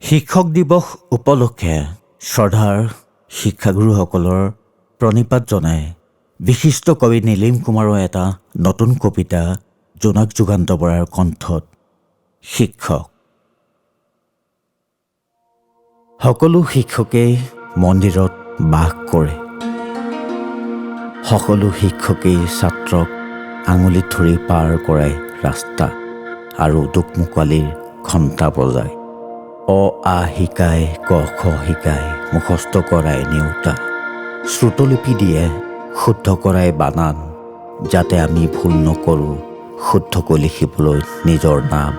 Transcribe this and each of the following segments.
শিক্ষক দিৱস উপলক্ষে শ্ৰদ্ধাৰ শিক্ষাগুৰুসকলৰ প্ৰণিপাত জনাই বিশিষ্ট কবি নীলিম কুমাৰৰ এটা নতুন কবিতা জোনাক যুগান্ত বৰাৰ কণ্ঠত শিক্ষক। সকলো শিক্ষকেই মন্দিৰত বাস কৰে। সকলো শিক্ষকেই ছাত্ৰক আঙুলিত ধৰি পাৰ কৰাই ৰাস্তা আৰু দুখমুকালিৰ ঘণ্টা বজায়। অ আ শিকাই, ক খ শিকাই, মুখস্থ কৰাই নেওতা, শ্ৰুতলিপি দিয়ে শুদ্ধ কৰাই বানান, যাতে আমি ভুল নকৰোঁ শুদ্ধকৈ লিখিবলৈ নিজৰ নাম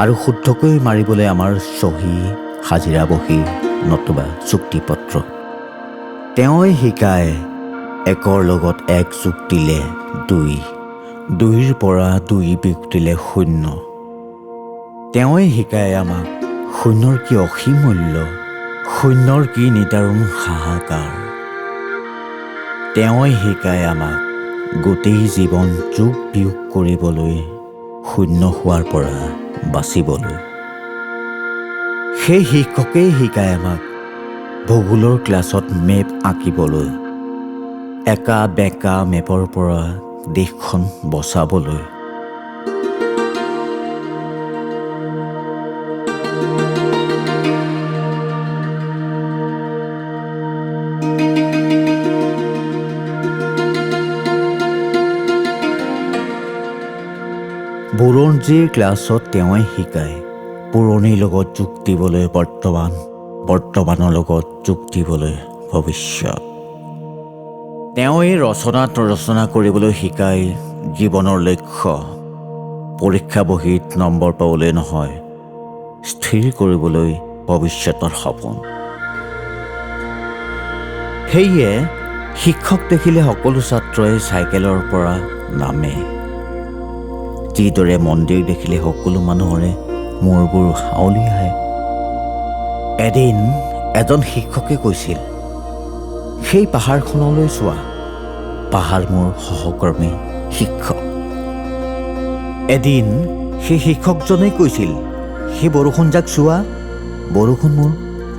আৰু শুদ্ধকৈ মাৰিবলৈ আমাৰ চহী, হাজিৰা বহী নতুবা চুক্তিপত্ৰ। তেওঁই শিকায় একৰ লগত এক যোগ দিলে ২, ২ৰ পৰা ২ বিয়োগ দিলে ০। তেওঁই শিকায় আমাক শূন্যৰ কি অসীম মূল্য, শূন্যৰ কি নিদাৰুণ হাহাকাৰ। তেওঁই শিকায় আমাক গোটেই জীৱন যোগ বিয়োগ কৰিবলৈ, শূন্য হোৱাৰ পৰা বাচিবলৈ। সেই শিক্ষকেই শিকায় আমাক ভূগোলৰ ক্লাছত মেপ আঁকিবলৈ, একা বেঁকা মেপৰ পৰা দেশখন বচাবলৈ। বুৰঞ্জীৰ ক্লাছত তেওঁই শিকায় পুৰণিৰ লগত যোগ দিবলৈ বৰ্তমান, বৰ্তমানৰ লগত যোগ দিবলৈ ভৱিষ্যত। তেওঁই ৰচনা কৰিবলৈ শিকায় জীৱনৰ লক্ষ্য, পৰীক্ষা বহীত নম্বৰ পাবলৈ নহয়, স্থিৰ কৰিবলৈ ভৱিষ্যতৰ সপোন। সেয়ে শিক্ষক দেখিলে সকলো ছাত্ৰই চাইকেলৰ পৰা নামে। যিদৰে মন্দিৰ দেখিলে সকলো মানুহৰে মূৰবোৰ হাউলি আহে। এদিন এজন শিক্ষকে কৈছিল, সেই পাহাৰখনলৈ চোৱা, পাহাৰ মোৰ সহকৰ্মী শিক্ষক। এদিন সেই শিক্ষকজনে কৈছিল, সেই বৰষুণজাক চোৱা, বৰষুণ মোৰ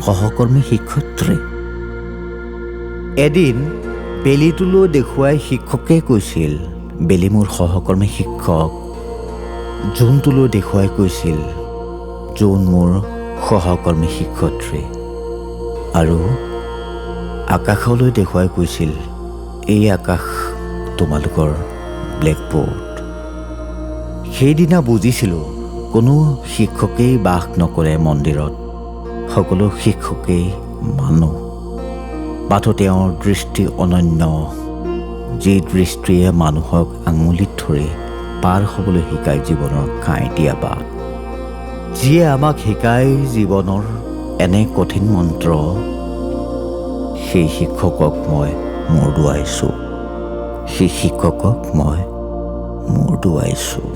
সহকৰ্মী শিক্ষয়িত্ৰী। এদিন বেলিটোলৈ দেখুৱাই শিক্ষকে কৈছিল, বেলি মোৰ সহকৰ্মী শিক্ষক। জোনটোলৈ দেখুৱাই কৈছিল, জোন মোৰ সহকৰ্মী শিক্ষয়িত্ৰী। আৰু আকাশলৈ দেখুৱাই কৈছিল, এই আকাশ তোমালোকৰ ব্লেকবোৰ্ড। সেইদিনা বুজিছিলোঁ, কোনো শিক্ষকেই বাস নকৰে মন্দিৰত, সকলো শিক্ষকেই মানুহ। মাথো তেওঁৰ দৃষ্টি অনন্য, যি দৃষ্টিয়ে মানুহক আঙুলিত ধৰি পাৰ হ'বলৈ শিকায় জীৱনৰ ঘাই দিয়া বাট। যিয়ে আমাক শিকায় জীৱনৰ এনে কঠিন মন্ত্ৰ, সেই শিক্ষকক মই মূৰ দোৱাইছোঁ, সেই শিক্ষকক মই মূৰ দোৱাইছোঁ।